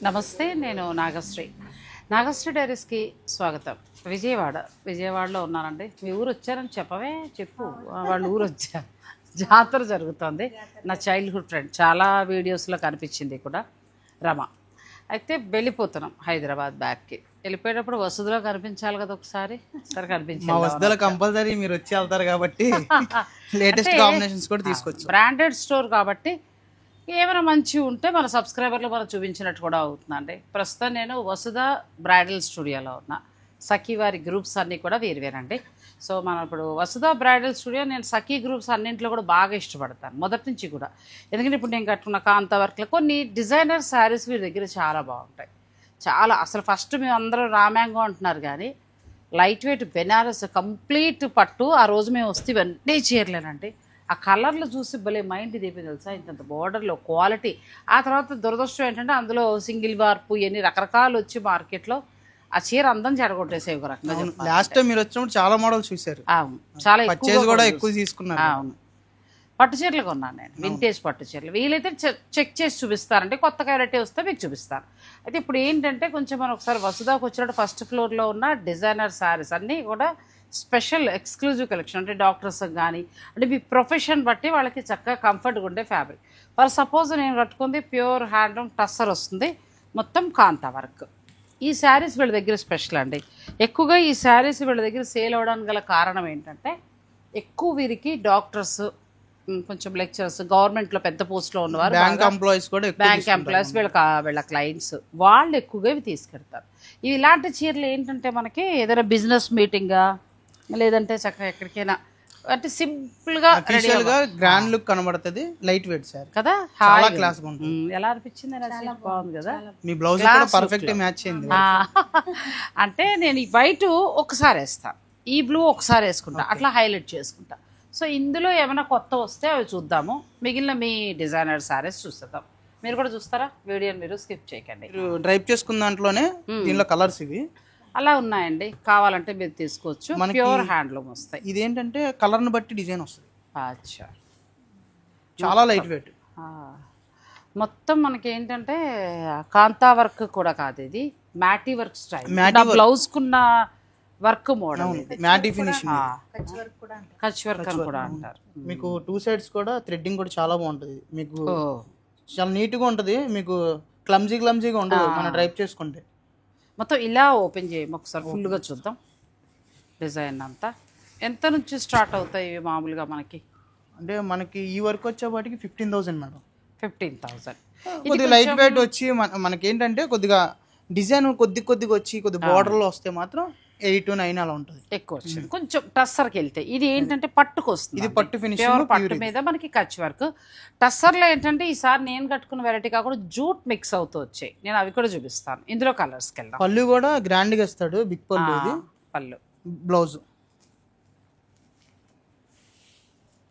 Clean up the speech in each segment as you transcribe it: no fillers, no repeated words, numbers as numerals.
నమస్తే, నేను నాగశ్రీ. నాగశ్రీ డైరీస్కి స్వాగతం. విజయవాడలో ఉన్నానండి. మీ ఊరు వచ్చారని చెప్పు. వాళ్ళ ఊరు వచ్చారు. జాతర జరుగుతుంది. నా చైల్డ్హుడ్ ఫ్రెండ్, చాలా వీడియోస్లో కనిపించింది కూడా, రమ. అయితే వెళ్ళిపోతున్నాం హైదరాబాద్ బ్యాక్కి. వెళ్ళిపోయేటప్పుడు వసతిలో కనిపించాలి కదా ఒకసారి. సరే కనిపించాలి. వసతిలో కంపల్సరీ మీరు వచ్చి వెళ్తారు కాబట్టి లేటెస్ట్ కాంబినేషన్స్ కూడా తీసుకొచ్చు. బ్రాండెడ్ స్టోర్ కాబట్టి ఏమైనా మంచి ఉంటే మన సబ్స్క్రైబర్లు మనం చూపించినట్టు కూడా అవుతుందండి. ప్రస్తుతం నేను వసుధ బ్రైడల్ స్టూడియోలో ఉన్నా. సఖీ వారి గ్రూప్స్ అన్నీ కూడా వేరువేరండి. సో మనం ఇప్పుడు వసుధ బ్రైడల్ స్టూడియో, నేను సఖీ గ్రూప్స్ అన్నింటిలో కూడా బాగా ఇష్టపడతాను మొదటి నుంచి కూడా. ఎందుకంటే ఇప్పుడు నేను కట్టుకున్న కాంతా వర్క్లో కొన్ని డిజైనర్ శారీస్ వీరి దగ్గర చాలా బాగుంటాయి. చాలా అసలు ఫస్ట్ మేము అందరూ రామ్యాంగో అంటున్నారు కానీ లైట్ వెయిట్ బెనారస్ కంప్లీట్ పట్టు. ఆ రోజు మేము వస్తే ఇవన్నీ చీరలేనండి. ఆ కలర్లు చూసి భలే మైండ్ ఇదైపోయి తెలుసా, ఇంత బోర్డర్లో క్వాలిటీ. ఆ తర్వాత దురదృష్టం ఏంటంటే అందులో సింగిల్ వార్పు ఇవన్నీ రకరకాలు వచ్చి మార్కెట్లో ఆ చీర అందం చెడగొట్టేసే ఒక రకంగా. లాస్ట్ టైం మీరు వచ్చినప్పుడు చాలా మోడల్స్ చూసారు. అవును, చాలా ఎక్కువ తీసుకున్నారు. అవును, పట్టు చీరలు కొన్నాను నేను, వింటేజ్ పట్టు చీరలు. వీలైతే చెక్ చేసి చూపిస్తారంటే కొత్త వెరైటీ వస్తే మీకు చూపిస్తాను. అయితే ఇప్పుడు ఏంటంటే కొంచెం మనం ఒకసారి వసుధాకు వచ్చినట్టు ఫస్ట్ ఫ్లోర్లో ఉన్న డిజైనర్ శారీస్ అన్నీ కూడా స్పెషల్ ఎక్స్క్లూజివ్ కలెక్షన్. అంటే డాక్టర్స్కి కానీ, అంటే మీ ప్రొఫెషన్ బట్టి వాళ్ళకి చక్కగా కంఫర్ట్గా ఉండే ఫ్యాబ్రిక్. ఫర్ సపోజ్ నేను కట్టుకుంది ప్యూర్ హ్యాండ్లూమ్ టస్సర్ వస్తుంది, మొత్తం కాంతా వర్క్. ఈ శారీస్ వీళ్ళ దగ్గర స్పెషల్ అండి. ఎక్కువగా ఈ శారీస్ వీళ్ళ దగ్గర సేల్ అవ్వడానికి గల కారణం ఏంటంటే ఎక్కువ వీరికి డాక్టర్స్, కొంచెం లెక్చరర్స్, గవర్నమెంట్లో పెద్ద పోస్ట్లో ఉన్నవారు, బ్యాంక్ ఎంప్లాయీస్ వీళ్ళ క్లయింట్స్ వాళ్ళు ఎక్కువగా ఇవి తీసుకెళ్తారు. ఇవి ఇలాంటి చీరలు ఏంటంటే మనకి ఏదైనా బిజినెస్ మీటింగా లేదంటే చక్కగా ఎక్కడికైనా అంటే సింపుల్గా గ్రాండ్ లుక్ కనబడుతుంది. లైట్ వెయిట్ సార్ కదా, చాలా క్లాస్ ఎలా అనిపించింది? బాగుంది కదా. మీ బ్లౌజ్ కూడా పర్ఫెక్ట్ మ్యాచ్ అయింది. అంటే నేను ఈ వైట్ ఒకసారి వేస్తాను, ఈ బ్లూ ఒకసారి వేసుకుంటా, అట్లా హైలైట్ చేసుకుంటా. సో ఇందులో ఏమైనా కొత్త వస్తే అవి చూద్దాము. మిగిలిన మీ డిజైనర్ సారీస్ చూస్తాం. మీరు కూడా చూస్తారా? వీడియోని మీరు స్కిప్ చేయకండి. మీరు డ్రైప్ చేసుకున్న దాంట్లోనే దీనిలో కలర్స్ ఇవి అలా ఉన్నాయండి. కావాలంటే మీరు తీసుకోవచ్చు. ప్యూర్ హ్యాండ్లూమ్ వస్తాయి. ఇదేంటంటే కలర్ని బట్టి డిజైన్ వస్తుంది. అచ్చా, చాలా లైట్ వెయిట్. మొత్తం మనకి ఏంటంటే కాంతా వర్క్ కూడా కాదు, ఇది మ్యాటీ వర్క్ స్టైల్. బ్లౌజ్ కున్న work model, మ్యాటీ finishing, Kutch work అని కూడా అంటారు. మీకు టూ సైడ్స్ కూడా థ్రెడ్డింగ్ కూడా చాలా బాగుంటుంది. మీకు చాలా నీట్గా ఉంటుంది. మీకు క్లమ్జీగా ఉండదు మనం డ్రైప్ చేసుకుంటే. మొత్తం ఇలా ఓపెన్ చేయము ఒకసారి, ఫుల్గా చూద్దాం డిజైన్ అంతా. ఎంత నుంచి స్టార్ట్ అవుతాయి ఇవి మామూలుగా మనకి? అంటే మనకి ఈ వర్క్ వచ్చేపాటికి 15,000 మేడం. 15,000. కొద్దిగా లైట్ వెయిట్ వచ్చి మనకి ఏంటంటే కొద్దిగా డిజైన్ కొద్దిగా వచ్చి కొద్దిగా బార్డర్లో వస్తే మాత్రం 8 to 9 అలా ఉంటుంది. ఎక్కువ వచ్చింది. కొంచెం టస్సర్కి వెళ్తే ఇది ఏంటంటే పట్టుకు వస్తుంది. ఇది పట్టు ఫినిషింగ్, పట్టు మీద మనకి కచ్ వర్క్. టస్సర్లో ఏంటంటే ఈసారి నేను కట్టుకున్న వెరైటీ కాకుండా జూట్ మిక్స్ అవుతూ వచ్చాయి. నేను అవి కూడా చూపిస్తాను. ఇందులో కలర్స్కి వెళ్దాం. పళ్ళు కూడా గ్రాండ్గా ఇస్తాడు, బిగ్ పళ్ళు. ఇది పళ్ళు, బ్లౌజ్,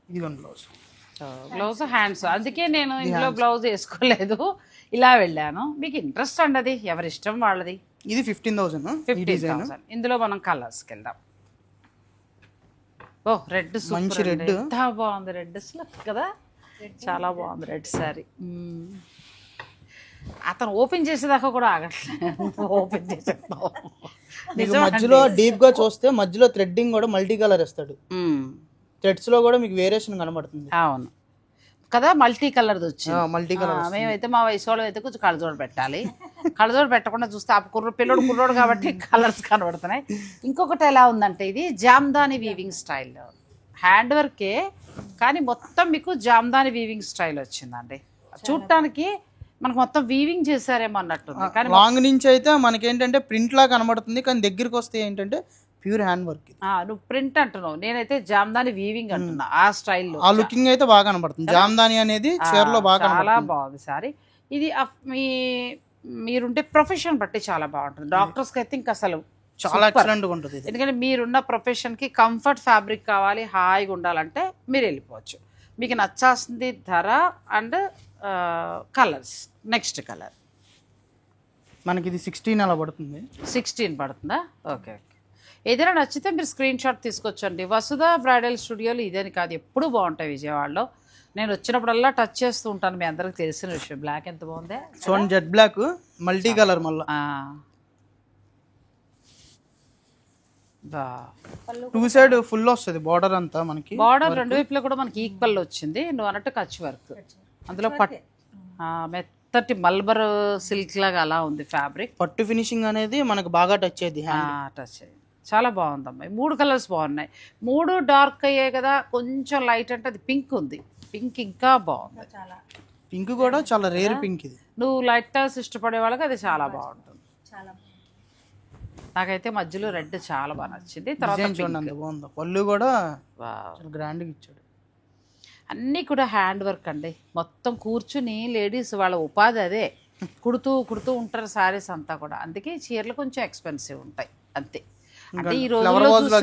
ఇది బ్లౌజ్, హ్యాండ్స్. అందుకే నేను ఇందులో బ్లౌజ్ వేసుకోలేదు, ఇలా వెళ్ళాను. మీకు ఇంట్రెస్ట్ అండి, అది ఎవరిష్టం వాళ్ళది. ఇది 15,000. ఇందులో మనం కలర్స్కి వెళ్దాం. ఓ రెడ్, మంచి రెడ్, ఎంత బాగుంది రెడ్ అసలు కదా, చాలా బాగుంది రెడ్ శారీ. అతను ఓపెన్ చేసేదాకా కూడా ఆగట్లేదు, ఓపెన్ చేసేద్దాం. మధ్యలో డీప్ గా చూస్తే మధ్యలో థ్రెడ్డింగ్ కూడా మల్టీ కలర్ ఇస్తాడు. థ్రెడ్స్ లో కూడా మీకు వేరియేషన్ కనబడుతుంది. అవును కదా, మల్టీ కలర్ది వచ్చింది. Multi colour. మేమైతే మా వయసు వాళ్ళు అయితే కొంచెం కళ్ళజోడు పెట్టాలి. కళ్ళజోడు పెట్టకుండా చూస్తే ఆ పిల్లోడు కాబట్టి కలర్స్ కనబడుతున్నాయి. ఇంకొకటి ఎలా ఉందంటే ఇది జామ్దాని వీవింగ్ స్టైల్, హ్యాండ్ వర్కే కానీ మొత్తం మీకు జామ్దాని వీవింగ్ స్టైల్ వచ్చిందండి. చూడటానికి మనకు మొత్తం వీవింగ్ చేశారేమో అన్నట్టుంది. కానీ లాంగ్ నుంచి అయితే మనకేంటంటే ప్రింట్ లా కనబడుతుంది, కానీ దగ్గరికి వస్తే ఏంటంటే ప్యూర్ హ్యాండ్ వర్క్. నువ్వు ప్రింట్ అంటున్నావు, నేనైతే జామ్దాని వీవింగ్ అంటున్నా. ఆ స్టైల్లో ఆ లుకింగ్ అయితే బాగా కనబడుతుంది. జామ్దాని అనేది చీరలో బాగా చాలా బాగుంది సారీ. ఇది మీరుంటే ప్రొఫెషన్ బట్టి చాలా బాగుంటుంది. డాక్టర్స్కి అయితే ఇంకా అసలు చాలా ఎక్సలెంట్గా ఉంటుంది. ఎందుకంటే మీరున్న ప్రొఫెషన్కి కంఫర్ట్ ఫ్యాబ్రిక్ కావాలి, హాయిగా ఉండాలంటే మీరు వెళ్ళిపోవచ్చు. మీకు నచ్చాల్సింది ధర అండ్ కలర్స్. నెక్స్ట్ కలర్ మనకి ఇది 16 అలా పడుతుంది. 16 పడుతుందా? ఓకే. ఏదైనా నచ్చితే మీరు స్క్రీన్ షాట్ తీసుకొచ్చండి. వసుధ బ్రైడల్ స్టూడియోలు ఇదని కాదు, ఎప్పుడు బాగుంటాయి విజయవాడలో. నేను వచ్చినప్పుడల్లా టచ్ చేస్తూ ఉంటాను, మీ అందరికి తెలిసిన విషయం. బ్లాక్ ఎంత బాగుందే చూడండి, జెట్ బ్లాక్ మల్టీ కలర్ మళ్ళీ టూ సైడ్ ఫుల్ వస్తుంది బార్డర్ అంతా. మనకి బార్డర్ రెండు వైపులో కూడా మనకి ఈక్వల్ వచ్చింది. నువ్వు అన్నట్టు కచ్ వర్క్, అందులో మెత్తటి మల్బర్ సిల్క్ లాగా అలా ఉంది ఫ్యాబ్రిక్. పట్టు ఫినిషింగ్ అనేది మనకు బాగా టచ్ అయ్యింది, టచ్ అయ్యింది. చాలా బాగుందమ్మా. 3 కలర్స్ బాగున్నాయి. 3 డార్క్ అయ్యాయి కదా, కొంచెం లైట్ అంటే అది పింక్ ఉంది. పింక్ ఇంకా బాగుంది. పింక్ కూడా చాలా రేర్ పింక్ ఇది. నువ్వు లైట్ కలర్స్ ఇష్టపడే వాళ్ళకి అది చాలా బాగుంటుంది. నాకైతే మధ్యలో రెడ్ చాలా బాగా నచ్చింది. తర్వాత చూడండి బాగుంది. పళ్ళు కూడా గ్రాండ్గా ఇచ్చాడు. అన్నీ కూడా హ్యాండ్ వర్క్ అండి. మొత్తం కూర్చుని లేడీస్ వాళ్ళ ఉపాధి అదే, కుడుతూ ఉంటారు శారీస్ అంతా కూడా. అందుకే చీరలు కొంచెం ఎక్స్పెన్సివ్ ఉంటాయి అంతే. అంటే ఈ రోజు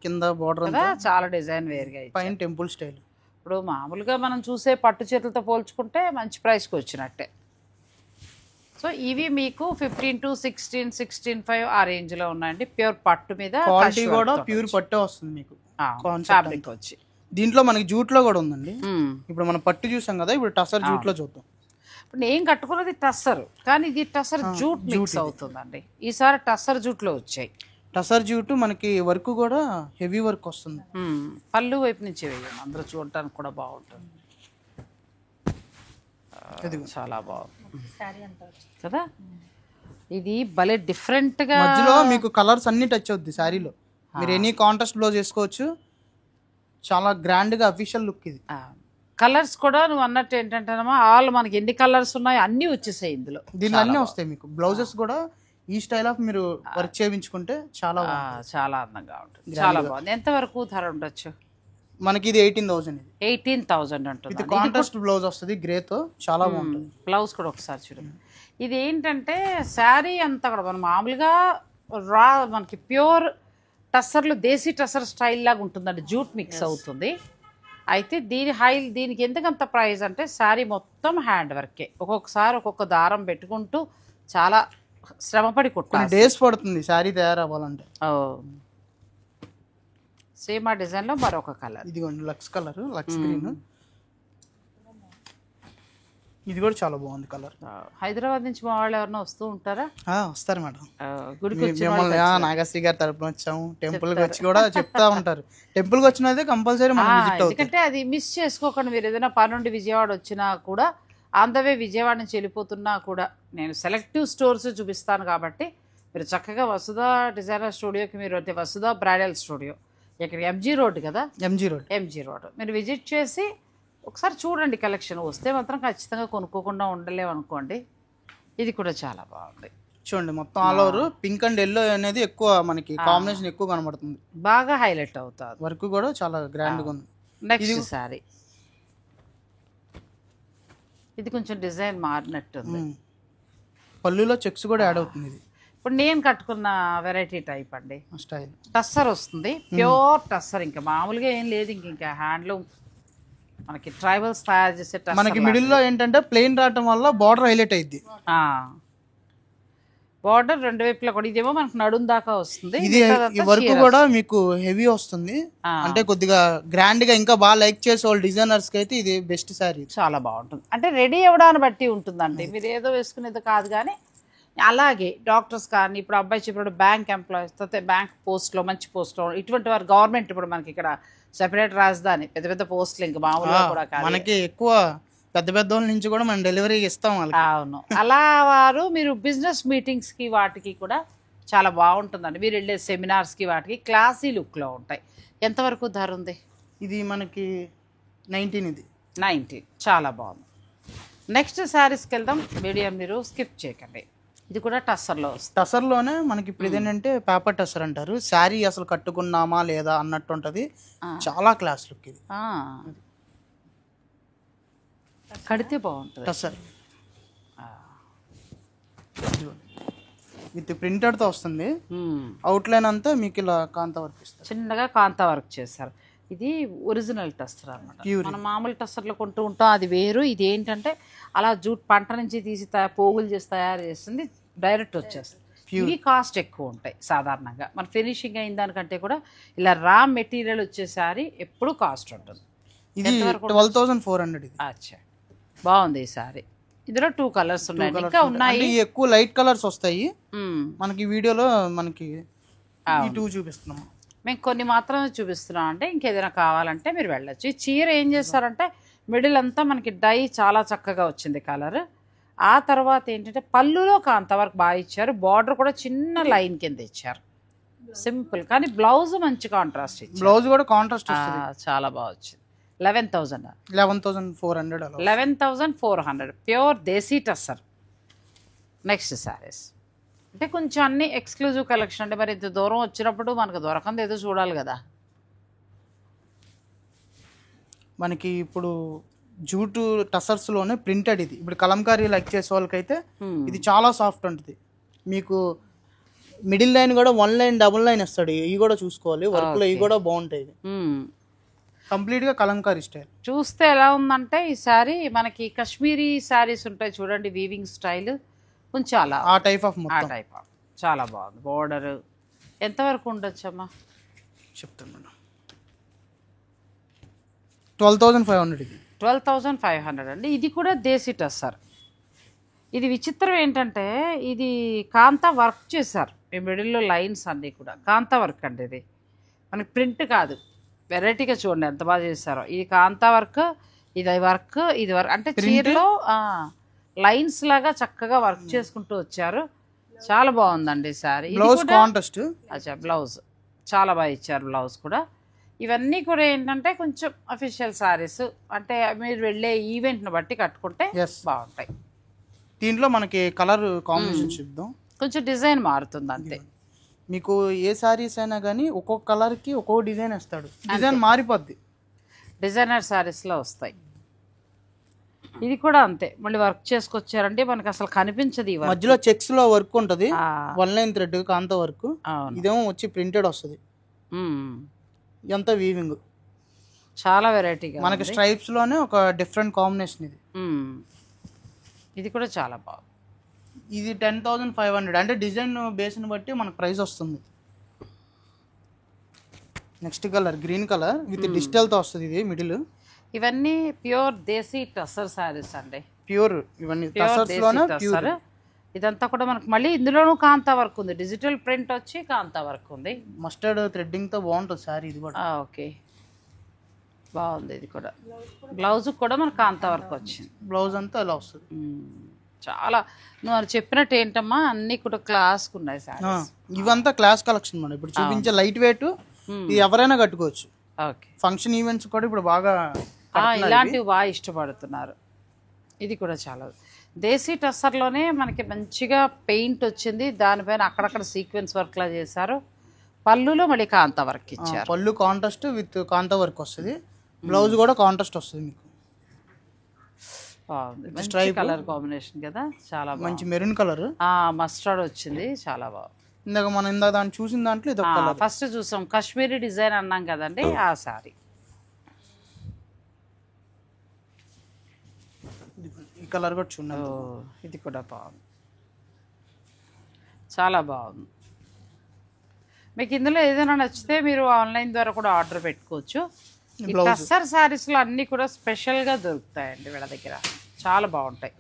కింద బోర్డర్ కదా చాలా డిజైన్ వేరుగా పైన టెంపుల్ స్టైల్. ఇప్పుడు మామూలుగా మనం చూసే పట్టు చీరలతో పోల్చుకుంటే మంచి ప్రైస్కి వచ్చినట్టే. సో ఇవి మీకు 15 to 16, 16.5 ఆ రేంజ్లో ఉన్నాయండి. ప్యూర్ పట్టు మీద క్వాలిటీ కూడా ప్యూర్ పట్టే వస్తుంది మీకు ఫ్యాబ్రిక్ వచ్చి. దీంట్లో మనకి జూట్లో కూడా ఉందండి. ఇప్పుడు మనం పట్టు చూసాం కదా, ఇప్పుడు టసర్ జూట్లో చూద్దాం. ఇప్పుడు నేను కట్టుకున్నది టస్సర్, కానీ ఇది టస్సర్ జూట్ మిక్స్ అవుతుందండి. ఈసారి టస్సర్ జూట్లో వచ్చాయి. టసర్ జూట్ మనకి వర్క్ కూడా హెవీ వర్క్ వస్తుంది. పళ్ళు వైపు నుంచి వేయండి, అందరూ చూడటానికి కూడా బాగుంటుంది. చాలా బాగుంది కదా. ఇది భలే డిఫరెంట్ గా మధ్యలో మీకు కలర్స్ అన్ని టచ్ అవుద్ది శారీలో. మీరు ఎనీ కాంట్రాస్ట్ బ్లౌజ్ చేసుకోవచ్చు. చాలా గ్రాండ్ గా అఫీషియల్ లుక్ ఇది. కలర్స్ కూడా నువ్వు అన్నట్టు ఏంటంటేనమ్మా, ఆల్ మనకి ఎన్ని కలర్స్ ఉన్నాయో అన్ని వచ్చేసాయి ఇందులో. దీనిలో అన్నీ వస్తాయి మీకు. బ్లౌజెస్ కూడా ఈ స్టైల్ ఆఫ్ మీరు వర్క్ చేయించుకుంటే చాలా అందంగా ఉంటుంది. చాలా బాగుంది. ఎంత వరకు ధర ఉండొచ్చు? మనకి ఇది 18,000. 18,000 ఉంటుంది. ఇది కాంట్రాస్ట్ బ్లౌజ్ వస్తుంది గ్రేతో, చాలా బాగుంటుంది. బ్లౌజ్ కూడా ఒకసారి చూడండి. ఇది ఏంటంటే శారీ అంతా కూడా మనం మామూలుగా మనకి ప్యూర్ టస్సర్లు దేశీ టస్సర్ స్టైల్ లాగా ఉంటుందండి. జూట్ మిక్స్ అవుతుంది. అయితే దీనికి ఎందుకంత ప్రైస్ అంటే శారీ మొత్తం హ్యాండ్ వర్కే. ఒక్కొక్కసారి ఒక్కొక్క దారం పెట్టుకుంటూ చాలా శ్రమపడి కుట్టాలి. డేస్ పడుతుంది శారీ తయారవ్వాలంటే. సేమ్ ఆ డిజైన్లో మరొక కలర్. ఇదిగోండి లక్స్ కలర్, లక్స్ గ్రీన్. ఇది కూడా చాలా బాగుంది కలర్. హైదరాబాద్ నుంచి మా వాళ్ళు ఎవరైనా వస్తూ ఉంటారా? వస్తారు మేడం. గుడికి నాగశ్రీ గారి తరపున వచ్చాము. టెంపుల్కి వచ్చి కూడా చెప్తా ఉంటారు. టెంపుల్కి వచ్చినది కంపల్సరీ మనం విజిట్ అవుతాం. ఎందుకంటే అది మిస్ చేసుకోకండి. మీరు ఏదైనా పని నుండి విజయవాడ వచ్చినా కూడా, ఆంధ్రవే విజయవాడ నుంచి వెళ్ళిపోతున్నా కూడా నేను సెలెక్టివ్ స్టోర్స్ చూపిస్తాను. కాబట్టి మీరు చక్కగా వసుధ డిజైనర్ స్టూడియోకి మీరు అంటే వసుధ బ్రైడల్ స్టూడియో ఇక్కడ ఎంజీ రోడ్ కదా, ఎంజీ రోడ్ మీరు విజిట్ చేసి ఒకసారి చూడండి. కలెక్షన్ వస్తే మాత్రం ఖచ్చితంగా కొనుక్కోకుండా ఉండలేము అనుకోండి. ఇది కూడా చాలా బాగుంది. చూడండి మొత్తం all over pink and yellow అనేది ఎక్కువ మనకి కాంబినేషన్ ఎక్కువ కనబడుతుంది. బాగా హైలైట్ అవుతుంది. వర్క్ కూడా చాలా గ్రాండ్గా ఉంది. నెక్స్ట్ సారీ ఇది కొంచెం డిజైన్ మారినట్టుంది. పళ్ళులో చెక్స్ కూడా యాడ్ అవుతుంది. ఇది ఇప్పుడు నేను కట్టుకున్న వెరైటీ టైప్ అండి. స్టైల్ టస్సర్ వస్తుంది. ప్యూర్ టస్సర్, ఇంకా మామూలుగా ఏం లేదు. ఇంకా హ్యాండ్లూమ్ మనకి ట్రైబల్స్ తయారు చేసే టస్సర్. మనకి మిడిల్ లో ఏంటంటే ప్లెయిన్ రావటం వల్ల బార్డర్ హైలైట్ అయ్యింది. బార్డర్ రెండు వైపులా కూడా. ఇదేమో మనకు నడుం దాకా వస్తుంది. ఇది వర్క్ కూడా మీకు హెవీ వస్తుంది. అంటే కొద్దిగా గ్రాండ్ గా ఇంకా బాగా లైక్ చేసే వాళ్ళు డిజైనర్స్ కి అయితే ఇది బెస్ట్ సారీ. చాలా బాగుంటుంది. అంటే రెడీ అవ్వడాన్ని బట్టి ఉంటుందండి. మీరు ఏదో వేసుకునేది కాదు. కానీ అలాగే డాక్టర్స్ కానీ, ఇప్పుడు అబ్బాయి చెప్పినప్పుడు బ్యాంక్ ఎంప్లాయీస్, తర్వాత బ్యాంక్ పోస్ట్లో మంచి పోస్ట్లో ఇటువంటి వారు, గవర్నమెంట్ ఇప్పుడు మనకి ఇక్కడ సెపరేట్ రాజధాని పెద్ద పెద్ద పోస్టులు ఇంకా మామూలుగా కూడా కాదు, మనకి ఎక్కువ పెద్ద పెద్ద వాళ్ళ నుంచి కూడా మనం డెలివరీ ఇస్తాం వాళ్ళకి. అవును, అలా వారు మీరు బిజినెస్ మీటింగ్స్కి వాటికి కూడా చాలా బాగుంటుందండి. మీరు వెళ్ళే సెమినార్స్కి వాటికి క్లాసీ లుక్లో ఉంటాయి. ఎంతవరకు ధర ఉంది? ఇది మనకి 19. ఇది 19. చాలా బాగుంది. నెక్స్ట్ శారీస్కి వెళ్దాం. వీడియో మీరు స్కిప్ చేయకండి. ఇది కూడా టస్సర్లో వస్తుంది. టస్సర్లోనే మనకి ఇప్పుడు ఇదేంటంటే పేపర్ టస్సర్ అంటారు. శారీ అసలు కట్టుకున్నామా లేదా అన్నట్టు ఉంటుంది. చాలా క్లాస్ లుక్ ఇది. కడితే బాగుంటుంది. టస్సర్ విత్ ప్రింటెడ్తో వస్తుంది. అవుట్లైన్ అంతా మీకు ఇలా కాంతా వర్క్ ఇస్తారు. చిన్నగా కాంతా వర్క్ చేస్తారు. ఇది ఒరిజినల్ టస్సర్ అనమాట. మనం మామూలు టస్సర్లో కొంటూ ఉంటాం, అది వేరు. ఇది ఏంటంటే అలా జూట్ పంట నుంచి తీసి పోగులు చేసి తయారు చేస్తుంది, డైరెక్ట్ వచ్చేస్తుంది. ఇవి కాస్ట్ ఎక్కువ ఉంటాయి సాధారణంగా. మన ఫినిషింగ్ అయిన దానికంటే కూడా ఇలా రా మెటీరియల్ వచ్చే శారీ ఎప్పుడు కాస్ట్ ఉంటుంది. ఇది 12,400. ఇది అచ్చా, బాగుంది ఈ శారీ. ఇందులో 2 కలర్స్ ఉన్నాయి, ఇంకా ఉన్నాయి. ఎక్కువ లైట్ కలర్స్ వస్తాయి మనకి వీడియోలో. మనకి ఈ 2 చూపిస్తున్నాము మేము, కొన్ని మాత్రమే చూపిస్తున్నాం. అంటే ఇంకేదైనా కావాలంటే మీరు వెళ్ళచ్చు. ఈ చీర ఏం చేస్తారంటే మిడిల్ అంతా మనకి డై చాలా చక్కగా వచ్చింది కలర్. ఆ తర్వాత ఏంటంటే పళ్ళులో కాంతవరకు బాగా ఇచ్చారు, బార్డర్ కూడా చిన్న లైన్ కింద ఇచ్చారు, సింపుల్. కానీ బ్లౌజ్ మంచి కాంట్రాస్ట్ ఇచ్చారు. బ్లౌజ్ కూడా కాంట్రాస్ట్ చాలా బాగా వచ్చింది. 11,400. 11,400 ప్యూర్ దేశీ టస్సర్. నెక్స్ట్ శారీస్ అంటే కొంచెం అన్ని ఎక్స్క్లూజివ్ కలెక్షన్. అంటే మరి ఇంత దూరం వచ్చినప్పుడు మనకు దొరకంది ఏదో చూడాలి కదా. మనకి ఇప్పుడు జూటు టసర్స్ లోనే ప్రింటెడ్. ఇది ఇప్పుడు కలంకారీ లైక్ చేసే వాళ్ళకైతే ఇది చాలా సాఫ్ట్ ఉంటుంది. మీకు మిడిల్ లైన్ కూడా 1 లైన్ డబుల్ లైన్ ఇస్తాడు. ఇవి కూడా చూసుకోవాలి, వర్క్ లో ఇవి కూడా బాగుంటాయి. కంప్లీట్ గా కలంకారీ స్టైల్. చూస్తే ఎలా ఉందంటే ఈ శారీ మనకి కాశ్మీరీ శారీస్ ఉంటాయి చూడండి, వీవింగ్ స్టైల్ కొంచెం అలా ఆ టైప్ ఆఫ్ చాలా బాగుంది. బోర్డర్ ఎంతవరకు ఉండొచ్చమ్మా? చెప్తాను మేడం. 12,500. ఇది 12,500 అండి. ఇది కూడా దేశీ టస్సర్. ఇది విచిత్రం ఏంటంటే ఇది కాంతా వర్క్ చేశారు. ఈ మిడిల్లో లైన్స్ అన్నీ కూడా కాంతా వర్క్ అండి. ఇది మనకి ప్రింట్ కాదు. వెరైటీగా చూడండి ఎంత బాగా చేశారో. ఇది కాంతా వర్క్, ఇది వర్క్, ఇది వర్క్. అంటే చీరలో లైన్స్ లాగా చక్కగా వర్క్ చేసుకుంటూ వచ్చారు. చాలా బాగుందండి శారీ. అచ్చా, బ్లౌజ్ చాలా బాగా ఇచ్చారు. బ్లౌజ్ కూడా ఇవన్నీ కూడా ఏంటంటే కొంచెం అఫీషియల్ శారీస్, అంటే మీరు వెళ్ళే ఈవెంట్ని బట్టి కట్టుకుంటే బాగుంటాయి. దీంట్లో మనకి కలర్ కాంబినేషన్ చూద్దాం. కొంచెం డిజైన్ మారుతుంది అంతే. మీకు ఏ శారీస్ అయినా కానీ ఒక్కొక్క కలర్కి ఒక్కొక్క డిజైన్ ఇస్తాడు, డిజైన్ మారిపోద్ది. డిజైనర్ శారీస్లో వస్తాయి. ఇది కూడా అంతే, మళ్ళీ వర్క్ చేసుకొచ్చారంటే మనకి అసలు కనిపించదు. ఈ మధ్యలో చెక్స్ లో వర్క్ ఉంటుంది, 1 లైన్ థ్రెడ్ కాంత వర్క్. ఇదేమో వచ్చి ప్రింటెడ్ వస్తుంది. ఎంత వీవింగ్ చాలా వెరైటీగా మనకి స్ట్రైప్స్ లోనే ఒక డిఫరెంట్ కాంబినేషన్. ఇది ఇది కూడా చాలా బాగుంది. ఇది 10,500. అంటే డిజైన్ బేస్ని బట్టి మనకు ప్రైస్ వస్తుంది. Next colour green colour with డిజిటల్తో వస్తుంది. ఇది మిడిల్. ఇవన్నీ ప్యూర్ దేశీ టస్సర్ శారీస్ అండి. ప్యూర్ ఇవన్నీ టస్సర్. ఇదంతా కూడా మనకు మళ్ళీ ఇందులోనూ కాంతా వర్క్ ఉంది, డిజిటల్ ప్రింట్ వచ్చి కాంతా వర్క్ ఉంది. మస్టర్డ్ థ్రెడ్డింగ్ తో బాగుంటుంది సారీ. ఇది కూడా ఓకే, బాగుంది. ఇది కూడా బ్లౌజ్ కూడా మనకు కాంతా వర్క్ వచ్చింది. బ్లౌజ్ అంతా అలా వస్తుంది. చాలా నువ్వు చెప్పినట్టు ఏంటమ్మా అన్ని కూడా క్లాస్ ఉన్నాయి సారీస్. ఇవంతా క్లాస్ కలెక్షన్ మనం ఇప్పుడు చూపించే. లైట్ వెయిట్, ఇది ఎవరైనా కట్టుకోవచ్చు. ఓకే, ఫంక్షన్ ఈవెంట్స్ కూడా ఇప్పుడు బాగా ఇలాంటివి బాగా ఇష్టపడుతున్నారు. ఇది కూడా చాలా దేశీ టస్సర్లోనే మనకి మంచిగా పెయింట్ వచ్చింది, దానిపైన అక్కడక్కడ సీక్వెన్స్ వర్క్ లా చేశారు. పళ్ళులో మళ్ళీ కాంతా వర్క్ ఇచ్చారు. పళ్ళు కాంట్రాస్ట్ విత్ కాంతా వర్క్ వస్తుంది. బ్లౌజ్ కూడా కాంట్రాస్ట్ వస్తుంది. మీకు బాగుంది, మంచి కలర్ కాంబినేషన్ కదా, చాలా మంచి మెరూన్ కలర్, మస్టర్డ్ వచ్చింది, చాలా బాగుంది. ఇందాక దాన్ని చూసిన దాంట్లో ఇది ఫస్ట్ చూసాం కాశ్మీరీ డిజైన్ అన్నాం కదండి, ఆ సారీ. ఈ కలర్ కూడా చూడండి, ఇది కూడా బాగుంది, చాలా బాగుంది. మీకు ఇందులో ఏదైనా నచ్చితే మీరు ఆన్లైన్ ద్వారా కూడా ఆర్డర్ పెట్టుకోవచ్చు. ఈ టస్సర్ శారీస్లో అన్నీ కూడా స్పెషల్గా దొరుకుతాయండి వీళ్ళ దగ్గర, చాలా బాగుంటాయి.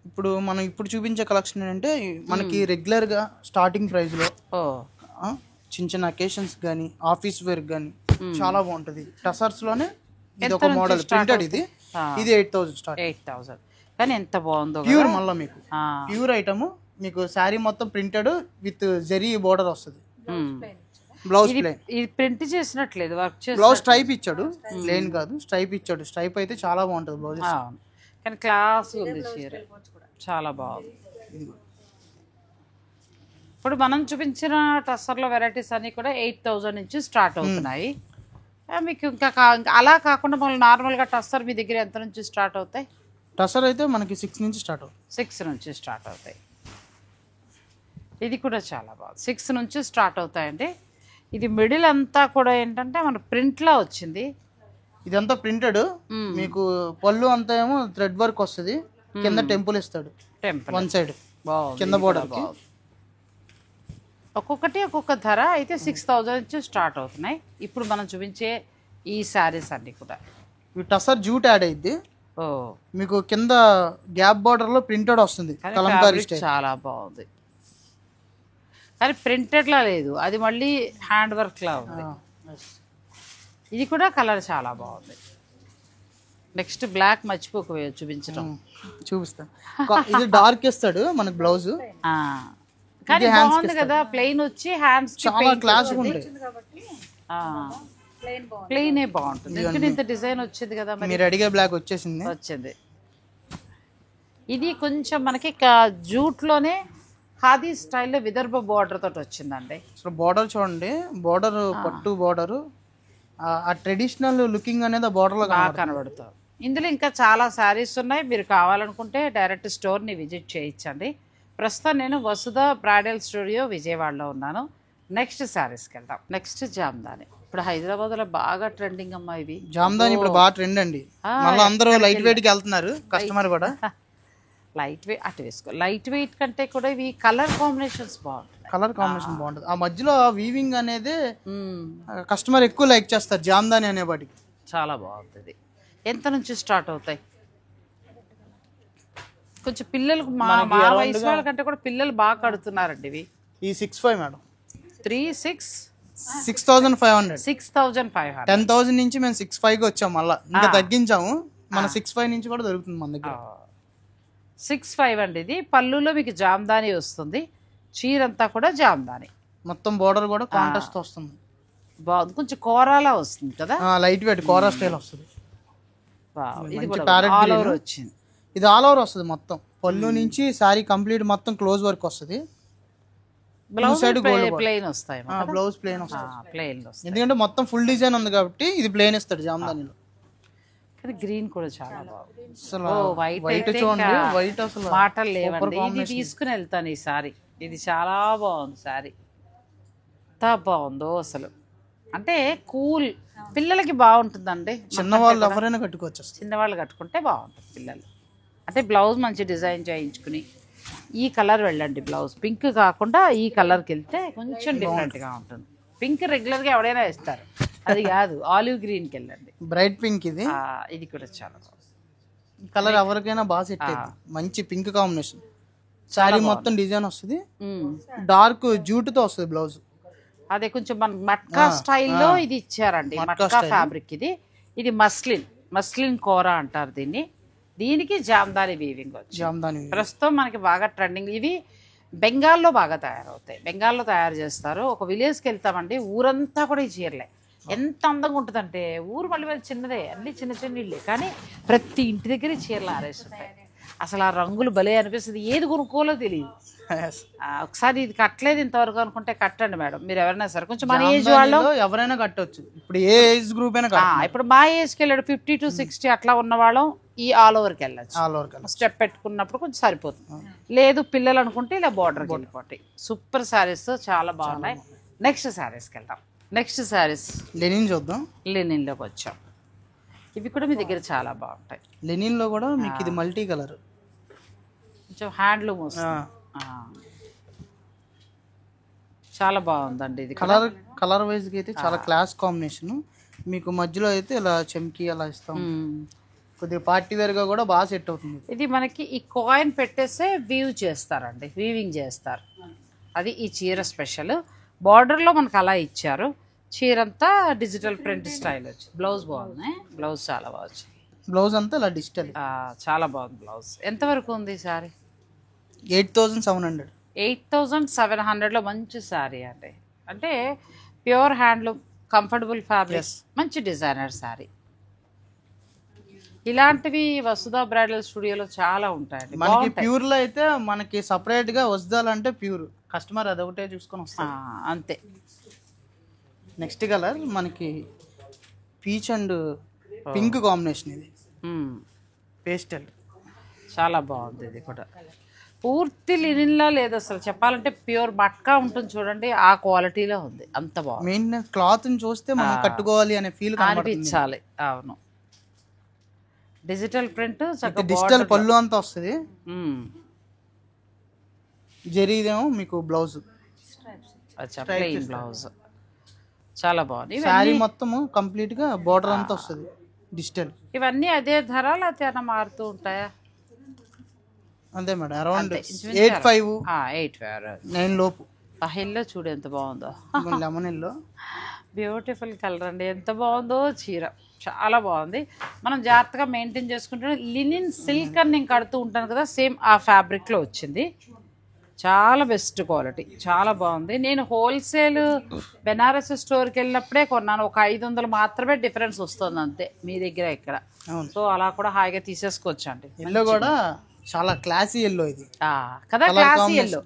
ఇప్పుడు మనం చూపించే కలెక్షన్ ఏంటంటే మనకి రెగ్యులర్గా స్టార్టింగ్ ప్రైస్లో చిన్న చిన్న అకేషన్స్ కానీ ఆఫీస్ వేర్ కానీ చాలా బాగుంటుంది. టసర్స్లోనే ఇది ఒక మోడల్ ప్రింటెడ్, ఇది 8,000 స్టార్ట్. 8,000 కానీ ఎంత బాగుందో ప్యూర్. మళ్ళీ మీకు ప్యూర్ ఐటమ్, మీకు శారీ మొత్తం ప్రింటెడ్ విత్ జరీ బోర్డర్ వస్తుంది. బ్లౌజ్ ప్లెయిన్, ఇది ప్రింట్ చేసినట్లేదు, వర్క్ చేసి బ్లౌజ్ స్ట్రైప్ ఇచ్చాడు, ప్లెయిన్ కాదు స్ట్రైప్ ఇచ్చాడు. స్ట్రైప్ అయితే చాలా బాగుంటుంది బ్లౌజ్, కానీ క్లాస్ ఉంది చీర, చాలా బాగుంది. ఇప్పుడు మనం చూపించిన టస్సర్లో వెరైటీస్ అన్నీ కూడా 8,000 నుంచి స్టార్ట్ అవుతున్నాయి. మీకు ఇంకా అలా కాకుండా మళ్ళీ నార్మల్గా టస్సర్ మీ దగ్గర ఎంత నుంచి స్టార్ట్ అవుతాయి? టస్సర్ అయితే మనకి 6 నుంచి స్టార్ట్ అవుతాయి. 6 నుంచి స్టార్ట్ అవుతాయి. ఇది కూడా చాలా బాగుంది, 6 నుంచి స్టార్ట్ అవుతాయండి. ఇది మిడిల్ అంతా కూడా ఏంటంటే మన ప్రింట్లా వచ్చింది. ఇదంతా ప్రింటెడ్, మీకు పళ్ళు అంతా ఏమో థ్రెడ్ వర్క్ వస్తుంది, కింద టెంపుల్ ఇస్తాడు, టెంపుల్ వన్ సైడ్ బాగుంది కింద border కి. ఒక్కొక్కటి ఒక్కొక్క ధర అయితే 6,000 నుంచి స్టార్ట్ అవుతున్నాయి. ఇప్పుడు మనం చూపించే ఈ శారీస్ అన్నీ కూడా. ఇవి టసర్ జూట్ యాడ్ అయ్యింది. ఓ మీకు కింద గ్యాప్ బార్డర్ లో ప్రింటెడ్ వస్తుంది కానీ కలంకారీ ఫ్యాబ్రిక్ స్టైల్. చాలా బాగుంది. కానీ ప్రింటెడ్లా లేదు, అది మళ్ళీ హ్యాండ్ వర్క్లా ఉంది. ఇది కూడా కలర్ చాలా బాగుంది. నెక్స్ట్ బ్లాక్ మర్చిపోక చూపించడం. చూపిస్తాను. ఇది డార్క్ ఇస్తాడు మనకు బ్లౌజ్. కానీ బాగుంది కదా, ప్లెయిన్ వచ్చి హ్యాండ్స్ చాలా క్లాస్ ఉంది. ప్లెయినే బాగుంటుంది. ఎందుకంటే ఇంత డిజైన్ వచ్చింది కదా, మరి మీరు అడిగే బ్లాక్ వచ్చేసింది. వచ్చింది. ఇది కొంచెం మనకి జూట్లోనే ఖాదీ స్టైల్లో విదర్భ బార్డర్ తోటి వచ్చిందండి. అసలు బార్డర్ చూడండి, బార్డర్ పట్టు బార్డర్, ఆ ట్రెడిషనల్ లుకింగ్ అనేది ఆ బార్డర్ లో బాగా కనబడుతుంది. ఇందులో ఇంకా చాలా శారీస్ ఉన్నాయి. మీరు కావాలనుకుంటే డైరెక్ట్ స్టోర్ని విజిట్ చేయించండి. ప్రస్తుతం నేను వసుధ బ్రైడల్ స్టూడియో విజయవాడలో ఉన్నాను. నెక్స్ట్ శారీస్కి వెళ్దాం. నెక్స్ట్ జామ్దాని. ఇప్పుడు హైదరాబాద్లో బాగా ట్రెండింగ్ అమ్మా ఇవి. జామ్దాని ఇప్పుడు బాగా ట్రెండ్ అండి. మళ్ళీ అందరూ లైట్ వెయిట్ కి వెళ్తున్నారు కస్టమర్ కూడా. లైట్ వెయిట్ అటు వేసుకో. లైట్ వెయిట్ కంటే కూడా ఇవి కలర్ కాంబినేషన్స్ బాగుంటాయి. కలర్ కాంబినేషన్ బాగుంటుంది. ఆ మధ్యలో వీవింగ్ అనేది కస్టమర్ ఎక్కువ లైక్ చేస్తారు జామ్దాని అనేవాటికి. చాలా బాగుంటుంది. ఎంత నుంచి స్టార్ట్ అవుతాయి? కొంచెం పిల్లలకు మా వయసు వాళ్ళ కంటే కూడా పిల్లలు బాగా కడుతున్నారండి ఇవి. ఈ 6,500 మేడం. 6,500 6,500 10,000 నుంచి మేము 6,500 వచ్చాము. మళ్ళీ ఇంకా తగ్గించాము. మన 6,500 నుంచి కూడా దొరుకుతుంది మన దగ్గర. 6,500 అండి. ఇది పళ్ళులో మీకు జామ్దాని వస్తుంది. చీరంతా కూడా జామ్దాని. మొత్తం బోర్డర్ కూడా కాంట్రాస్ట్ వస్తుంది. బాగుంది. కొంచెం కోరాలా వస్తుంది కదా, లైట్ వెయిట్ కోరా స్టైల్ వస్తుంది. ఇది కూడా ఆల్ ఓవర్ వచ్చింది. ఇది ఆల్ ఓవర్ వస్తుంది మొత్తం. పళ్ళు నుంచి శారీ కంప్లీట్ మొత్తం క్లోజ్ వర్క్ వస్తుంది. బ్లౌజ్ ప్లెయిన్ వస్తాయి. బ్లౌజ్ ప్లెయిన్ వస్తుంది. ప్లెయిన్ వస్తాయి ఎందుకంటే మొత్తం ఫుల్ డిజైన్ ఉంది కాబట్టి ఇది ప్లెయిన్ ఇస్తాడు జామ్దానిలో. కానీ గ్రీన్ కూడా చాలా బాగుంది. అసలు వైట్ వైట్ చూడండి, వైట్ అసలు మాటలు లేవండి. ఇది తీసుకుని వెళ్తాను ఈ సారీ. ఇది చాలా బాగుంది సారీ. ఎంత బాగుందో అసలు. అంటే కూల్ పిల్లలకి బాగుంటుందండి. చిన్నవాళ్ళు ఎవరైనా కట్టుకోవచ్చు. చిన్నవాళ్ళు కట్టుకుంటే బాగుంటుంది పిల్లలు. అంటే బ్లౌజ్ మంచి డిజైన్ చేయించుకుని ఈ కలర్ వెళ్ళండి. బ్లౌజ్ పింక్ కాకుండా ఈ కలర్కి వెళ్తే కొంచెం డిఫరెంట్గా ఉంటుంది. పింక్ రెగ్యులర్గా ఎవడైనా వేస్తారు, అది కాదు. ఆలివ్ గ్రీన్కి వెళ్ళండి. బ్రైట్ పింక్ ఇది. ఇది కూడా చాలా బాగుంది. కలర్ ఎవరికైనా బాగా సెట్ అయింది. మంచి పింక్ కాంబినేషన్. శారీ మొత్తం డిజైన్ వస్తుంది. డార్క్ జూట్తో వస్తుంది బ్లౌజ్. అదే కొంచెం మన మట్కా స్టైల్లో ఇది ఇచ్చారండి. మట్కా ఫ్యాబ్రిక్ ఇది. ఇది మస్లిన్ కోరా అంటారు దీన్ని. దీనికి జామ్దాని వీవింగ్ వచ్చి జామ్దాని ప్రస్తుతం మనకి బాగా ట్రెండింగ్. ఇవి బెంగాల్లో బాగా తయారవుతాయి. బెంగాల్లో తయారు చేస్తారు. ఒక విలేజ్కి వెళ్తామండి, ఊరంతా కూడా ఈ చీరలే. ఎంత అందంగా ఉంటుందంటే ఊరు మళ్ళీ చిన్నదే, అన్ని చిన్న చిన్న ఇళ్ళే, కానీ ప్రతి ఇంటి దగ్గర ఈ చీరలు ఆరేస్తుంటాయి. అసలు ఆ రంగులు భలే అనిపిస్తుంది. ఏది కొనుక్కోలో తెలియదు. ఒకసారి ఇది కట్టలేదు ఇంతవరకు అనుకుంటే కట్టండి మేడం. మీరు ఎవరైనా సరే కొంచెం మన ఏజ్ వాళ్ళు ఎవరైనా కట్టవచ్చు. ఇప్పుడు ఏ ఏజ్ గ్రూప్ అయినా. ఇప్పుడు మా ఏజ్కి వెళ్ళాడు 50 to 60 అట్లా ఉన్న వాళ్ళం ఈ ఆల్ ఓవర్కి వెళ్ళచ్చు. స్టెప్ పెట్టుకున్నప్పుడు కొంచెం సరిపోతుంది. లేదు పిల్లలు అనుకుంటే ఇలా బార్డర్కి వెళ్ళిపోతాయి. సూపర్ శారీస్ చాలా బాగున్నాయి. నెక్స్ట్ శారీస్కి వెళ్దాం. నెక్స్ట్ శారీస్ లెనిన్ చూద్దాం. లెనిన్లోకి వచ్చాం. ఇవి కూడా మీ దగ్గర చాలా బాగుంటాయి. లెనిన్లో కూడా మీకు ఇది మల్టీ కలర్, కొంచెం హ్యాండ్లూమ్ వస్తుంది. చాలా బాగుందండి ఇది. కలర్ వైజ్గా అయితే చాలా క్లాస్ కాంబినేషన్. మీకు మధ్యలో అయితే ఇలా చెమ్కి అలా ఇస్తాం. కొద్దిగా పార్టీ వేర్గా కూడా బాగా సెట్ అవుతుంది. ఇది మనకి ఈ కాయిన్ పెట్టేస్తే వీవ్ చేస్తారండి, వీవింగ్ చేస్తారు. అది ఈ చీర స్పెషల్. బార్డర్లో మనకు అలా ఇచ్చారు. చీరంతా డిజిటల్ ప్రింట్ స్టైల్ వచ్చి. బ్లౌజ్ బాగుంది. బ్లౌజ్ చాలా బాగుంది. బ్లౌజ్ అంతా ఇలా డిజిటల్. చాలా బాగుంది బ్లౌజ్. ఎంతవరకు ఉంది సారీ? 8,700. 8,700లో మంచి శారీ అండి. అంటే ప్యూర్ హ్యాండ్లూమ్, కంఫర్టబుల్ ఫ్యాబ్రిక్, మంచి డిజైనర్ శారీ. ఇలాంటివి వసుధ బ్రైడల్ స్టూడియోలో చాలా ఉంటాయండి. మనకి ప్యూర్ లో అయితే మనకి సపరేట్ గా వసుధాలంటే ప్యూర్ కస్టమర్ అదొకటే చూసుకొని వస్తాం అంతే. నెక్స్ట్ కలర్ మనకి పీచ్ అండ్ పింక్ కాంబినేషన్. ఇది పేస్టల్ చాలా బాగుంది. ఇది కూడా పూర్తి లినిన్లా లేదు అసలు చెప్పాలంటే. ప్యూర్ మట్కా ఉంటుంది చూడండి, ఆ క్వాలిటీలో ఉంది. అంత బాగుంది. మెయింటెనెన్స్ క్లాత్ చూస్తే మనం కట్టుకోవాలి అనే ఫీల్ అనిపించాలి. అవును. డిజిటల్ ప్రింట్, డిజిటల్ పళ్ళు అంతా వస్తుంది. జరీదేమో మీకు బ్లౌజ్, అచ్చా ప్లెయిన్ బ్లౌజ్, చాలా బాగుంది. శారీ మొత్తము కంప్లీట్ గా బోర్డర్ అంతా వస్తుంది డిజిటల్. ఇవన్నీ అదే ధర లేకపోతే ఏమైనా మారుతూ ఉంటాయా? అంతే మేడం, అరౌండ్ 8.5 9 లోపు. ఆ ఎల్లో చూడు ఎంత బాగుందో, లెమన్ ఎల్లో, బ్యూటిఫుల్ కలర్ అండి, ఎంత బాగుందో చీర, చాలా బాగుంది. మనం జాగ్రత్తగా మెయింటైన్ చేసుకుంటే లినిన్ సిల్క్ అని నేను కడుతూ ఉంటాను కదా, సేమ్ ఆ ఫ్యాబ్రిక్లో వచ్చింది, చాలా బెస్ట్ క్వాలిటీ, చాలా బాగుంది. నేను హోల్సేల్ బెనారస్ స్టోర్కి వెళ్ళినప్పుడే కొన్నాను, ఒక 500 మాత్రమే డిఫరెన్స్ వస్తుంది అంతే, మీ దగ్గర ఇక్కడ. సో అలా కూడా హాయిగా తీసేసుకోవచ్చు అండి. ఎల్లో కూడా చాలా క్లాసీ ఎల్లో ఇది కదా, క్లాసీ ఎల్లో,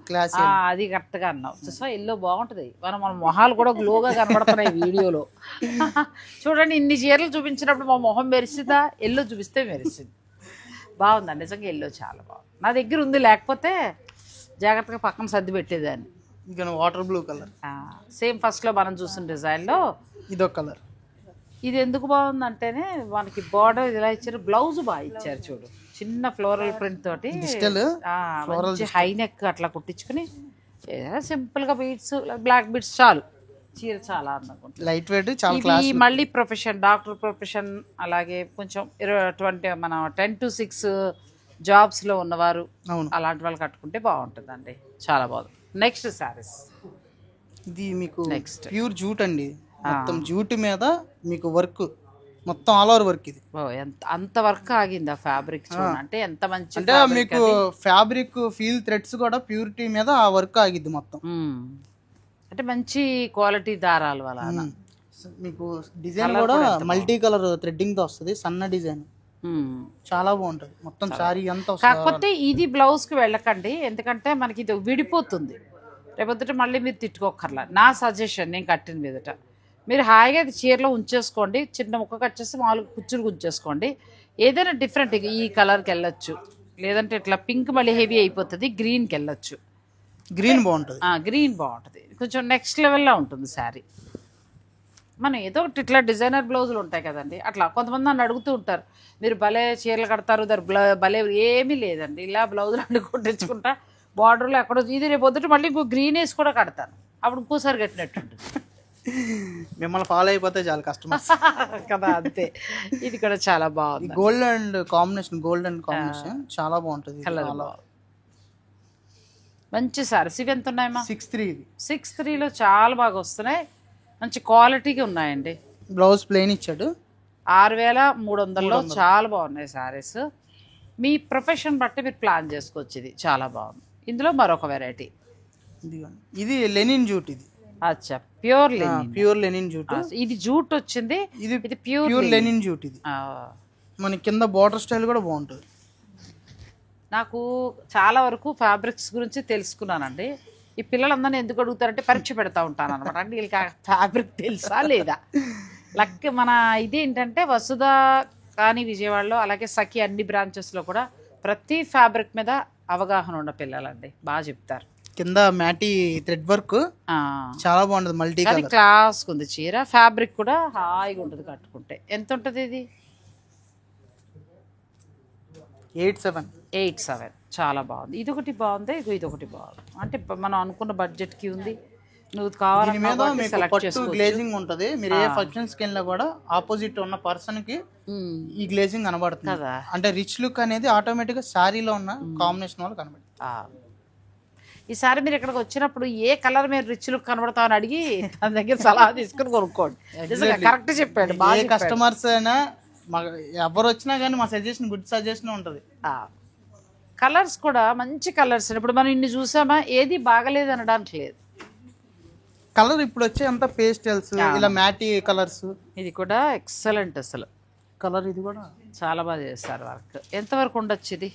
అది కరెక్ట్గా అన్నావు. సో ఎల్లో బాగుంటుంది, మన మొహాలు కూడా గ్లోగా కనబడుతున్నాయి వీడియోలో. చూడండి, ఇన్ని చీరలు చూపించినప్పుడు మా మొహం మెరిసిందా, ఎల్లో చూపిస్తే మెరిసింది. బాగుందండి నిజంగా, ఎల్లో చాలా బాగుంది. నా దగ్గర ఉంది, లేకపోతే జాగ్రత్తగా పక్కన సర్ది పెట్టేదాన్ని. ఇంకా వాటర్ బ్లూ కలర్, సేమ్ ఫస్ట్లో మనం చూసిన డిజైన్లో ఇదొక కలర్. ఇది ఎందుకు బాగుందంటేనే మనకి బార్డర్ ఇలా ఇచ్చారు, బ్లౌజ్ బాగా ఇచ్చారు చూడు, చిన్న ఫ్లోరల్ ప్రింట్ తోటి హై నెక్ అట్లా కుట్టించుకుని సింపుల్ గా బీడ్స్, బ్లాక్ బీడ్స్ చాలు, చీర చాలా అందంగా ఉంటుంది, లైట్ వెయిట్, చాలా క్లాస్. మళ్ళీ ప్రొఫెషన్, డాక్టర్ ప్రొఫెషన్, అలాగే కొంచెం 20 మన 10 to 6 జాబ్స్ లో ఉన్నవారు అలాంటి వాళ్ళు కట్టుకుంటే బాగుంటుందండి, చాలా బాగుంది. నెక్స్ట్ సారీస్, ఇది మీకు నెక్స్ట్ ప్యూర్ జూట్ అండి, మొత్తం జూట్ మీద మీకు వర్క్, మొత్తం ఆల్ ఓవర్ వర్క్. ఇది అంత వర్క్ ఆగింది ఆ ఫ్యాబ్రిక్ చూడండి, అంటే ఎంత మంచి, అంటే మీకు ఫ్యాబ్రిక్ ఫీల్ థ్రెడ్స్ కూడా ప్యూరిటీ మీద ఆ వర్క్ ఆగిద్ది మొత్తం, అంటే మంచి క్వాలిటీ దారాలు వల్ల. మీకు డిజైన్ కూడా మల్టీ కలర్ థ్రెడ్డింగ్ తో వస్తుంది, సన్న డిజైన్, చాలా బాగుంటది మొత్తం సారీ అంతా. కాకపోతే ఇది బ్లౌజ్ కి వెళ్ళకండి, ఎందుకంటే మనకి ఇది విడిపోతుంది, రేపొద్దుట మళ్ళీ మీరు తిట్టుకోకర్లా. నా సజెషన్, నేను కట్టిన మీదట మీరు హాయిగా ఇది చీరలో ఉంచేసుకోండి, చిన్న ముక్క కట్ చేసి మామూలుగా కుచ్చులు ఉంచేసుకోండి. ఏదైనా డిఫరెంట్, ఈ కలర్కి వెళ్ళొచ్చు, లేదంటే ఇట్లా పింక్ మళ్ళీ హెవీ అయిపోతుంది, గ్రీన్కి వెళ్ళొచ్చు. గ్రీన్ బాగుంటుంది, గ్రీన్ బాగుంటుంది, కొంచెం నెక్స్ట్ లెవెల్లో ఉంటుంది శారీ. మనం ఏదో ఒకటి ఇట్లా డిజైనర్ బ్లౌజులు ఉంటాయి కదండి, అట్లా కొంతమంది నన్ను అడుగుతూ ఉంటారు, మీరు భలే చీరలు కడతారు, భలే, ఏమీ లేదండి, ఇలా బ్లౌజులు అడ్డుకొని తెచ్చుకుంటా, బార్డర్లో ఎక్కడో ఇది, రేపు పొద్దుట మళ్ళీ ఇంకో గ్రీన్ వేసి కూడా కడతాను, అప్పుడు ఇంకోసారి కట్టినట్టు మిమ్మల్ని ఫాలో అయిపోతే చాలా కస్టమర్స్ కదా, అంతే. ఇది కూడా చాలా బాగుంది, gold and combination, gold and combination చాలా బాగుంటుంది, మంచి సారీస్. ఇవి ఎంత ఉన్నాయమ్మా? 6.3. 6.3లో చాలా బాగా వస్తున్నాయి, మంచి క్వాలిటీగా ఉన్నాయండి. బ్లౌజ్ ప్లెయిన్ ఇచ్చాడు, 6,300లో చాలా బాగున్నాయి సారీస్. మీ ప్రొఫెషన్ బట్టి మీరు ప్లాన్ చేసుకోవచ్చు, ఇది చాలా బాగుంది. ఇందులో మరొక వెరైటీ, ఇది లెనిన్ జూట్, ఇది అచ్చా ప్యూర్ లెనిన్ జూట్, ఇది జూట్ వచ్చింది, ఇది ప్యూర్ లెనిన్ జూట్. ఇది మన కింద బార్డర్ స్టైల్ కూడా బాగుంటుంది. నాకు చాలా వరకు ఫ్యాబ్రిక్స్ గురించి తెలుసుకున్నానండి. ఈ పిల్లలందరినీ ఎందుకు అడుగుతారంటే పరీక్ష పెడతా ఉంటాను అనమాట, అంటే వీళ్ళకి ఫ్యాబ్రిక్ తెలుసా లేదా. లక్ మన ఇది ఏంటంటే వసుధ కానీ విజయవాడలో, అలాగే సఖి అన్ని బ్రాంచెస్లో కూడా ప్రతి ఫ్యాబ్రిక్ మీద అవగాహన ఉన్న పిల్లలండి, బాగా చెప్తారు. కింద మ్యాటీ థ్రెడ్ వర్క్ చాలా బాగుంటుంది, మల్టీ కలర్, క్లాస్ ఉంది చీర. ఫ్యాబ్రిక్ కూడా హాయిగా ఉంటుంది కట్టుకుంటే. ఎంత ఉంటుంది ఇది? 8.7. చాలా బాగుంది. ఇదొకటి బాగుంది, ఇదొకటి బాగుంది, అంటే మనం అనుకున్న బడ్జెట్కి ఉంది. నువ్వు కావాలన్నా గ్లేజింగ్ ఉంటుంది, మీరు ఏ ఫంక్షన్స్ కి వెళ్ళినా కూడా ఆపోజిట్ ఉన్న పర్సన్ కి ఈ గ్లేజింగ్ కనబడుతుంది కదా, అంటే రిచ్ లుక్ అనేది ఆటోమేటిక్ గా శారీలో ఉన్న కాంబినేషన్ వల్ల కనబడుతుంది. ఈసారి మీరు ఇక్కడికి వచ్చినప్పుడు ఏ కలర్ మీరు రిచ్ లుక్ కనబడతామని అడిగి తన దగ్గర సలహా తీసుకుని కొనుక్కోండి. కరెక్ట్ చెప్పాడు. ఏ కస్టమర్స్ అయినా ఎవరు వచ్చినా కానీ మా సజెషన్ గుడ్ సజెషన్ ఉంటుంది. కలర్స్ కూడా మంచి కలర్స్, ఇప్పుడు మనం ఇన్ని చూసామా, ఏది బాగలేదు అనడానికి లేదు. కలర్ ఇప్పుడు వచ్చే అంత పేస్టల్స్, ఇలా మ్యాటీ కలర్స్, ఇది కూడా ఎక్సలెంట్ అసలు కలర్. ఇది కూడా చాలా బాగా చేస్తారు వర్క్. ఎంతవరకు ఉండొచ్చు ఇది?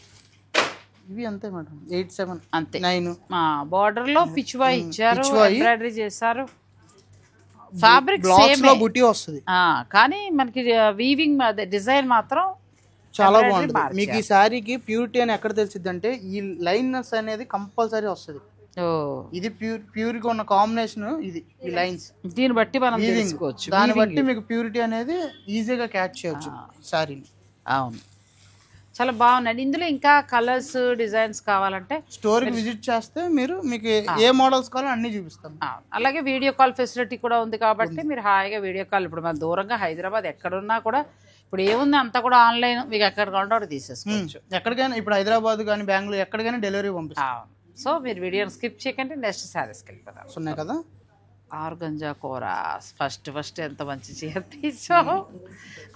ఇవి అంతే మేడం, 8.7 అంతే. 9 బార్డర్ లో పిచ్చువా ఇచ్చారు, ఎంబ్రాయిడరీ చేశారు. ఫ్యాబ్రిక్ సేమ్ బుటీ వస్తుంది, కానీ మనకి వీవింగ్ డిజైన్ మాత్రం చాలా బాగుంటుంది. మీకు ఈ శారీకి ప్యూరిటీ అని ఎక్కడ తెలిసిద్ది అంటే ఈ లైన్స్ అనేది కంపల్సరీ వస్తుంది. ఇది ప్యూర్ గా ఉన్న కాంబినేషన్, ఇది ఈ లైన్స్, దీన్ని బట్టి మనం తెలుసుకోవచ్చు. దాన్ని బట్టి మీకు ప్యూరిటీ అనేది ఈజీగా క్యాచ్ చేయొచ్చు శారీని. అవును, చాలా బాగున్నాయి. ఇందులో ఇంకా కలర్స్ డిజైన్స్ కావాలంటే స్టోర్కి విజిట్ చేస్తే మీకు ఏ మోడల్స్ కావాలో అన్నీ చూపిస్తాం. అలాగే వీడియో కాల్ ఫెసిలిటీ కూడా ఉంది కాబట్టి మీరు హాయిగా వీడియో కాల్, ఇప్పుడు మన దూరంగా హైదరాబాద్ ఎక్కడున్నా కూడా ఇప్పుడు ఏముంది అంతా కూడా ఆన్లైన్, మీకు ఎక్కడ కావాలంటే అక్కడ తీసేసుకోవచ్చు. ఎక్కడికైనా ఇప్పుడు హైదరాబాద్ కానీ బెంగళూరు ఎక్కడికైనా డెలివరీ పంపిస్తాం. సో మీరు వీడియోని స్కిప్ చేయకండి, నెక్స్ట్ శారీస్కి వెళ్ళిపోతాం. ఉన్నాయి కదా ఆర్గంజా కూర ఫస్ట్ ఎంత మంచి చీర తీసావు.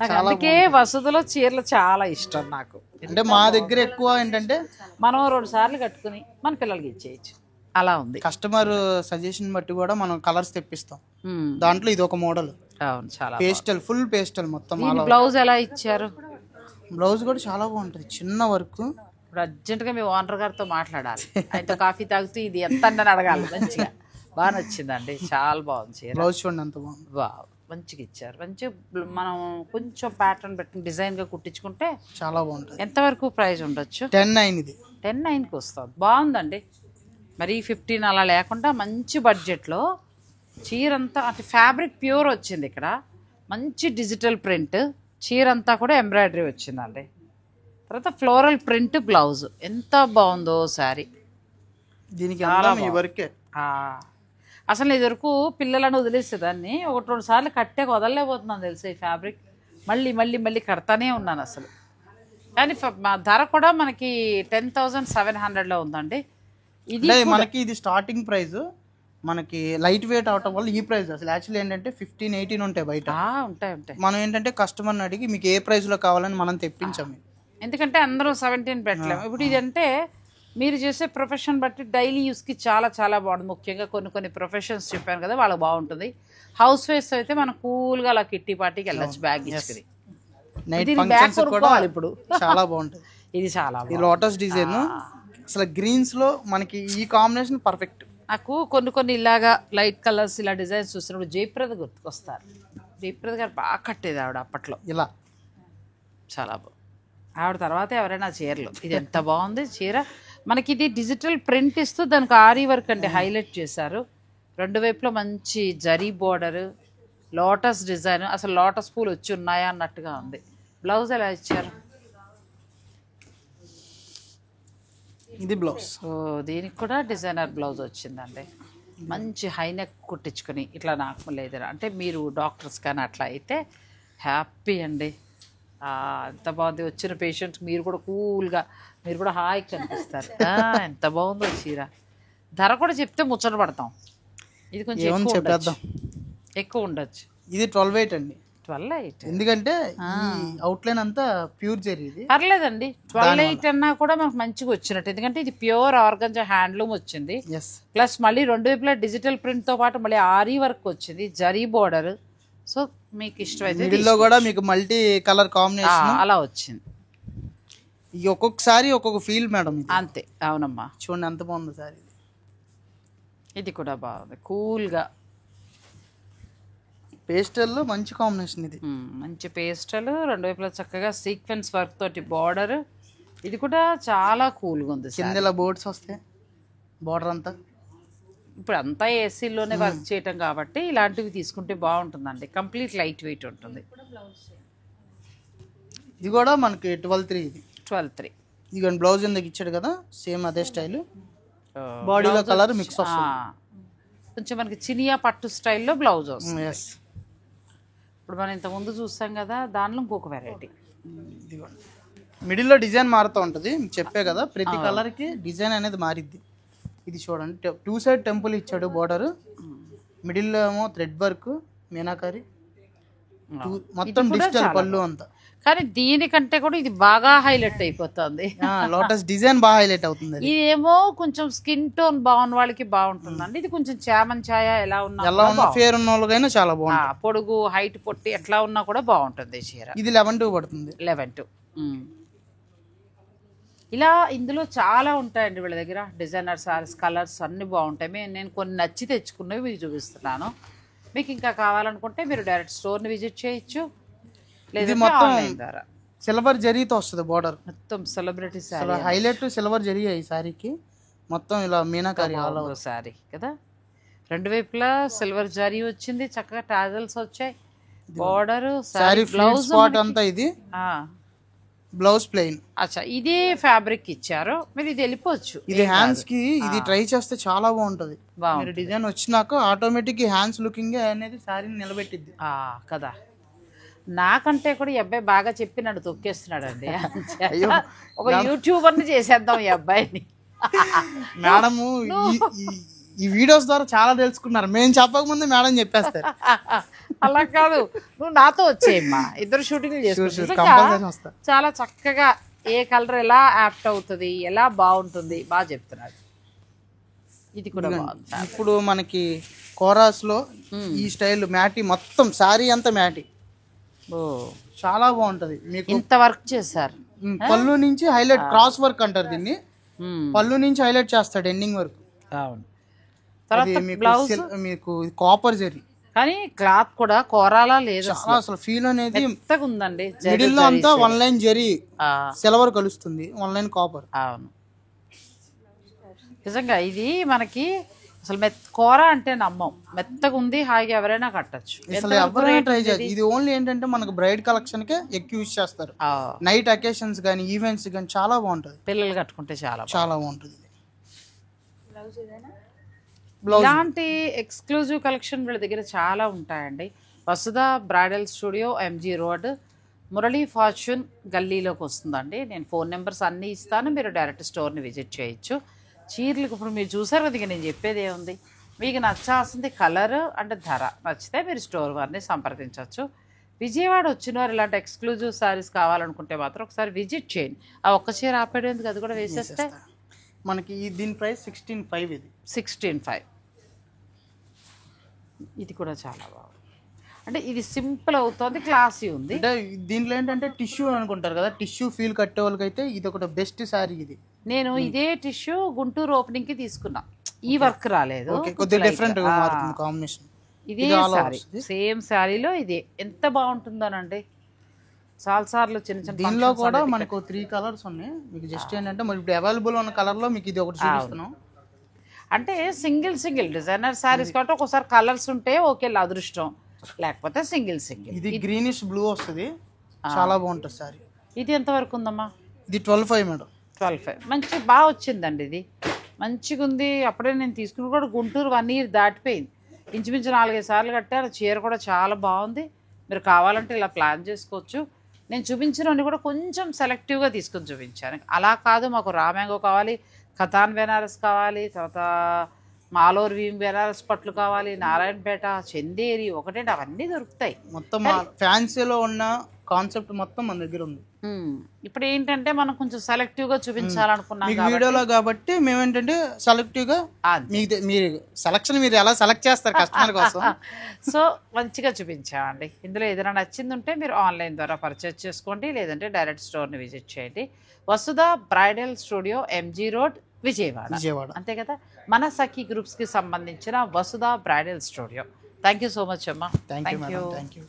నాకు అందుకే వసతులో చీరలు చాలా ఇష్టం నాకు. అంటే మా దగ్గర ఎక్కువ ఏంటంటే మనం 2 సార్లు కట్టుకుని మన పిల్లలకి ఇచ్చేయచ్చు, అలా ఉంది. కస్టమర్ సజెషన్ బట్టి కూడా మనం కలర్స్ తెప్పిస్తాం. దాంట్లో ఇది ఒక మోడల్. అవును, చాలా పేస్టల్, ఫుల్ పేస్టల్ మొత్తం. బ్లౌజ్ ఎలా ఇచ్చారు? బ్లౌజ్ కూడా చాలా బాగుంటుంది, చిన్న వర్క్. ఇప్పుడు అర్జెంటుగా మీ ఓనర్ గారితో మాట్లాడాలి, ఆయనతో కాఫీ తాగుతూ ఇది ఎంత అని అడగాలి. మంచిగా బాగా నచ్చిందండి, చాలా బాగుంది చీర. బ్లౌజ్ చూడండి ఎంత బాగుంది. మంచిగా ఇచ్చారు. మంచిగా మనం కొంచెం ప్యాటర్న్ పెట్టి డిజైన్గా కుట్టించుకుంటే చాలా బాగుంటుంది. ఎంతవరకు ప్రైస్ ఉండొచ్చు? 10,900. ఇది 10,900కి వస్తుంది. బాగుందండి, మరి 15 అలా లేకుండా మంచి బడ్జెట్లో చీర అంతా. అంటే ఫ్యాబ్రిక్ ప్యూర్ వచ్చింది ఇక్కడ, మంచి డిజిటల్ ప్రింట్, చీర అంతా కూడా ఎంబ్రాయిడరీ వచ్చిందండి. తర్వాత ఫ్లోరల్ ప్రింట్ బ్లౌజ్, ఎంత బాగుందో శారీ. దీనికి ఈ వర్కే అసలు ఇది వరకు పిల్లలను వదిలేసేదాన్ని, 1-2 సార్లు కట్టాక వదలలేకపోతున్నాను తెలుసా ఈ ఫ్యాబ్రిక్. మళ్ళీ కడతానే ఉన్నాను అసలు. కానీ మా ధర కూడా మనకి 10,700లో ఉందండి. ఇది మనకి ఇది స్టార్టింగ్ ప్రైస్, మనకి లైట్ వెయిట్ అవటం వల్ల ఈ ప్రైస్. అసలు యాక్చువల్లీ ఏంటంటే 15-18 ఉంటాయి బయట. ఉంటాయి. మనం ఏంటంటే కస్టమర్ని అడిగి మీకు ఏ ప్రైస్లో కావాలని మనం తెప్పించాము. ఎందుకంటే అందరూ 17 పెట్టలేము. ఇప్పుడు ఇది అంటే మీరు చేసే ప్రొఫెషన్ బట్టి డైలీ యూస్కి చాలా చాలా బాగుంటుంది. ముఖ్యంగా కొన్ని ప్రొఫెషన్స్ చెప్పాను కదా, వాళ్ళకి బాగుంటుంది. హౌస్ వైఫ్స్ అయితే మనం కూల్గా అలా కిట్టి పార్టీకి వెళ్ళచ్చు బ్యాగ్ ఇచ్చుకుని. ఇప్పుడు చాలా బాగుంటుంది. ఇది చాలా లోటస్ డిజైన్, అసలు గ్రీన్స్ లో మనకి ఈ కాంబినేషన్ పర్ఫెక్ట్. నాకు కొన్ని ఇలాగా లైట్ కలర్స్ ఇలా డిజైన్స్ చూసినప్పుడు జయప్రద గుర్తుకొస్తారు. జయప్రద గారు బాగా కట్టేది ఆవిడ అప్పట్లో, ఇలా చాలా బాగుంది. ఆవిడ తర్వాత ఎవరైనా చీరలు. ఇది ఎంత బాగుంది చీర. మనకి ఇది డిజిటల్ ప్రింట్ ఇస్తూ దానికి ఆరీ వర్క్ అంటే హైలైట్ చేశారు. 2 వైపులో మంచి జరీ బోర్డర్, లోటస్ డిజైన్. అసలు లోటస్ పూలు వచ్చి ఉన్నాయా అన్నట్టుగా ఉంది. బ్లౌజ్ ఎలా ఇచ్చారు? ఇది బ్లౌజ్. దీనికి కూడా డిజైనర్ బ్లౌజ్ వచ్చిందండి. మంచి హైనెక్ కుట్టించుకొని ఇట్లా నాకు లేదు అంటే మీరు డాక్టర్స్ కానీ అట్లా అయితే హ్యాపీ అండి. ఎంత బాగుంది. వచ్చిన పేషెంట్స్ మీరు కూడా కూల్గా, మీరు కూడా హాయిగా కనిపిస్తారు. ఎంత బాగుందో చీర. ధర కూడా చెప్తే ముచ్చట పడతాం. ఇది కొంచెం ఎక్కువ ఉండొచ్చు. ఇది 12,800 అండి. 12,800 ఎందుకంటే అవుట్లైన్ అంతా ప్యూర్ జరీ. పర్లేదండి, 12,800 అన్నా కూడా మనకు మంచిగా వచ్చినట్టు. ఎందుకంటే ఇది ప్యూర్ ఆర్గంజా హ్యాండ్లూమ్ వచ్చింది. ప్లస్ మళ్ళీ 2 వైపులా డిజిటల్ ప్రింట్తో పాటు మళ్ళీ ఆరీ వర్క్ వచ్చింది, జరీ బోర్డర్. సో మీకు ఇష్టమైతే మిడిల్లో కూడా మీకు మల్టీ కలర్ కాంబినేషన్ అలా వచ్చింది. ఇది ఒక్కొక్కసారి ఒక్కొక్క ఫీల్ మేడం. అంతే, అవునమ్మా. చూడండి ఎంత బాగుంది సారీ. ఇది కూడా బాగుంది, కూల్గా పేస్టల్లో మంచి కాంబినేషన్. ఇది మంచి పేస్టల్, 2 వైపులా చక్కగా సీక్వెన్స్ వర్క్ తోటి బార్డర్. ఇది కూడా చాలా కూల్గా ఉంది. కింద బోర్డ్స్ వస్తాయి, బార్డర్ అంతా. ఇప్పుడు అంతా ఏసీలోనే వర్క్ చేయటం కాబట్టి ఇలాంటివి తీసుకుంటే బాగుంటుందండి. కంప్లీట్ లైట్ వెయిట్ ఉంటుంది. ఇది కూడా మనకి 12,300. ఇది 12,300. ఇదిగోండి బ్లౌజ్ ఎందుకు ఇచ్చాడు కదా, సేమ్ అదే స్టైల్. బాడీలో కలర్ మిక్స్ వస్తుంది. కొంచెం మనకి చినియా పట్టు స్టైల్లో బ్లౌజ్ వస్తుంది. ఇప్పుడు మనం ఇంతకుముందు చూస్తాం కదా, దానిలో ఇంకొక వెరైటీ. ఇదిగోండి మిడిల్లో డిజైన్ మారుతూ ఉంటుంది. మీకు చెప్పే కదా, ప్రతి కలర్కి డిజైన్ అనేది మారిద్ది. ఇది చూడండి, 2 సైడ్ టెంపుల్ ఇచ్చాడు బోర్డర్, మిడిల్లో ఏమో థ్రెడ్ వర్క్, మీనాకారి, మొత్తం డిజిటల్ పళ్ళు అంతా. కానీ దీనికంటే కూడా ఇది బాగా హైలైట్ అయిపోతుంది. లోటస్ డిజైన్ బాగా హైలైట్ అవుతుంది. ఇదేమో కొంచెం స్కిన్ టోన్ బాగున్న వాళ్ళకి బాగుంటుందండి. ఇది కొంచెం చామన్ ఛాయ ఎలా ఉన్నా ఫేర్ ఉన్న వాళ్ళకైనా చాలా బాగుంటుంది. పొడుగు హైట్ పొట్టి ఎట్లా ఉన్నా కూడా బాగుంటుంది చీర. ఇది 11,200 పడుతుంది. 11,200. ఇలా ఇందులో చాలా ఉంటాయండి వీళ్ళ దగ్గర. డిజైనర్ సారీస్, కలర్స్ అన్నీ బాగుంటాయి. నేను కొన్ని నచ్చి తెచ్చుకున్నవి మీకు చూపిస్తున్నాను. మీకు ఇంకా కావాలనుకుంటే మీరు డైరెక్ట్ స్టోర్ని విజిట్ చేయొచ్చు. ఇది మొత్తం సిల్వర్ జరీతో వస్తుంది బోర్డర్. మొత్తం celebrity sorry, highlight silver zari ఈ సారీకి. మొత్తం ఇలా మీనాకారి సారీ కదా, 2 వైపులా సిల్వర్ జరీ వచ్చింది, చక్కగా టాజల్స్ వచ్చాయి, బోర్డర్, సారీ బ్లౌజ్ స్పాట్ అంతా. ఇది బ్లౌజ్ ప్లెయిన్. అచ్చా, ఇదే ఫ్యాబ్రిక్ ఇచ్చారు మీరు, ఇది వెళ్ళిపోవచ్చు. ఇది హ్యాండ్స్ కి ఇది ట్రై చేస్తే చాలా బాగుంటది. మీరు డిజైన్ వచ్చినాక ఆటోమేటిక్ హ్యాండ్స్ లుకింగ్ అనేది శారీని నిలబెట్టిద్ది కదా. నాకంటే కూడా ఈ అబ్బాయి బాగా చెప్పి నన్ను తొక్కేస్తున్నాడు అండి. ఒక యూట్యూబర్ని చేసేద్దాం ఈ అబ్బాయిని. మేడము ఈ వీడియోస్ ద్వారా చాలా తెలుసుకున్నారు, మేము చెప్పకముందే మేడం చెప్పేస్తారు. అలా కాదు, నువ్వు నాతో వచ్చేయమ్మా, ఇద్దరు షూటింగ్లు చేసుకుంటా. చాలా చక్కగా ఏ కలర్ ఎలా యాప్ట్ అవుతుంది, ఎలా బాగుంటుంది బాగా చెప్తున్నాడు. ఇది కూడా బాగుంది. ఇప్పుడు మనకి కోరాస్ లో ఈ స్టైల్ మ్యాటి, మొత్తం శారీ అంతా మ్యాటి, చాలా బాగుంటది. మీకు ఇంత వర్క్ చేశారు. పళ్ళు నుంచి హైలైట్, క్రాస్ వర్క్ అంటారు దీన్ని, పళ్ళు నుంచి హైలైట్ చేస్తాడు ఎండింగ్ వరకు. అవును. తర్వాత బ్లౌజ్ మీకు కాపర్ జరీ, కానీ క్లాత్ కూడా కోరాలా లేదు అసలు ఫీల్ అనేది మెత్తగా ఉందండి. మిడిల్ లో అంతా 1 లైన్ జరీ సిల్వర్ కలుస్తుంది, 1 లైన్ కాపర్. అవును, నిజంగా ఇది మనకి అసలు కూర అంటే నమ్మం, మెత్తగా ఉంది, హాయిగా ఎవరైనా కట్టచ్చు. అసలు ఎవరైనా ట్రై చేయాలి. ఇది ఓన్లీ ఏంటంటే మనకు బ్రైడ్ కలెక్షన్ కే ఎక్కువ యూజ్ చేస్తారు. నైట్ అకేషన్స్ కానీ ఈవెంట్స్ కానీ చాలా బాగుంటది, పిల్లలు కట్టుకుంటే చాలా బాగుంటుంది. ఇలాంటి ఎక్స్క్లూజివ్ కలెక్షన్ వీళ్ళ దగ్గర చాలా ఉంటాయండి. Vasudha bridal studio, MG road, Murali fortune గల్లీలోకి వస్తుందండి. నేను ఫోన్ నెంబర్స్ అన్నీ ఇస్తాను, మీరు డైరెక్ట్ స్టోర్ని విజిట్ చేయొచ్చు. చీరలకు ఇప్పుడు మీరు చూసారు కదా, ఇక నేను చెప్పేది ఏముంది, మీకు నచ్చాల్సింది కలర్ అండ్ ధర, నచ్చితే మీరు స్టోర్ వారిని సంప్రదించవచ్చు. విజయవాడ వచ్చిన వారు ఇలాంటి ఎక్స్క్లూజివ్ శారీస్ కావాలనుకుంటే మాత్రం ఒకసారి విజిట్ చేయండి. ఆ ఒక్క చీర ఆపేయడం ఎందుకు, అది కూడా వేసేస్తే మనకి దీని ప్రైస్ 16,500. ఇది 16,500. ఇది కూడా చాలా బాగుంది. అంటే ఇది సింపుల్ అవుతుంది, క్లాసీ ఉంది. అంటే దీంట్లో ఏంటంటే టిష్యూ అనుకుంటారు కదా, టిష్యూ ఫీల్ కట్టే వాళ్ళకైతే ఇది ఒక బెస్ట్ శారీ. ఇది నేను ఇదే టిష్యూ గుంటూరు ఓపెనింగ్ కి తీసుకున్నా, ఈ వర్క్ రాలేదు, కొద్దిగా డిఫరెంట్ కాంబినేషన్. ఇదే శారీ, సేమ్ శారీలో ఇది ఎంత బాగుంటుందోనండి. చాలా సార్లు చిన్న చిన్న దీనిలో కూడా మనకు 3 కలర్స్ ఉన్నాయి. మీకు జస్ట్ ఏంటంటే మరి ఇప్పుడు అవైలబుల్ ఉన్న కలర్ లో మీకు ఇది ఒకటి చూపిస్తున్నాం. అంటే సింగిల్ డిజైనర్ శారీస్ కాబట్టి ఒకసారి కలర్స్ ఉంటే ఓకే అదృష్టం, లేకపోతే సింగిల్. ఇది గ్రీనిష్ బ్లూ వస్తుంది, చాలా బాగుంటుంది సారీ. ఇది ఎంత వరకు ఉందమ్మా? ఇది 12,500 మేడం. 12,500 మంచి బాగా వచ్చిందండి, ఇది మంచిగా ఉంది. అప్పుడే నేను తీసుకుని కూడా గుంటూరు 1 year దాటిపోయింది, ఇంచుమించు 4-5 సార్లు కట్టారు. చీర కూడా చాలా బాగుంది, మీరు కావాలంటే ఇలా ప్లాన్ చేసుకోవచ్చు. నేను చూపించినవన్నీ కూడా కొంచెం సెలెక్టివ్గా తీసుకొని చూపించాను. అలా కాదు, మాకు రామ్యాంగో కావాలి, ఖతాన్ బెనారస్ కావాలి, తర్వాత మాలోర్ వీమ్ బెనారస్ పట్లు కావాలి, నారాయణపేట, చందేరి, ఒకటేంటి అవన్నీ దొరుకుతాయి. మొత్తం ఫ్యాన్సీలో ఉన్న కాన్సెప్ట్ మొత్తం మన దగ్గర ఉంది. ఇప్పుడు ఏంటంటే మనం కొంచెం సెలెక్టివ్ గా చూపించాలనుకున్నాం వీడియోలో కాబట్టి మేమేంటంటే సెలెక్టివ్ గా, మీరు సెలక్షన్ మీరు ఎలా సెలెక్ట్ చేస్తారు కస్టమర్ కోసం, సో మంచిగా చూపించామండి. ఇందులో ఏదైనా నచ్చింది ఉంటే మీరు ఆన్లైన్ ద్వారా పర్చేస్ చేసుకోండి, లేదంటే డైరెక్ట్ స్టోర్ని విజిట్ చేయండి. Vasudha bridal studio, MG road, Vijayawada. అంతే కదా, మన సఖీ గ్రూప్స్ కి సంబంధించిన Vasudha bridal studio. Thank you so much అమ్మా. Thank you.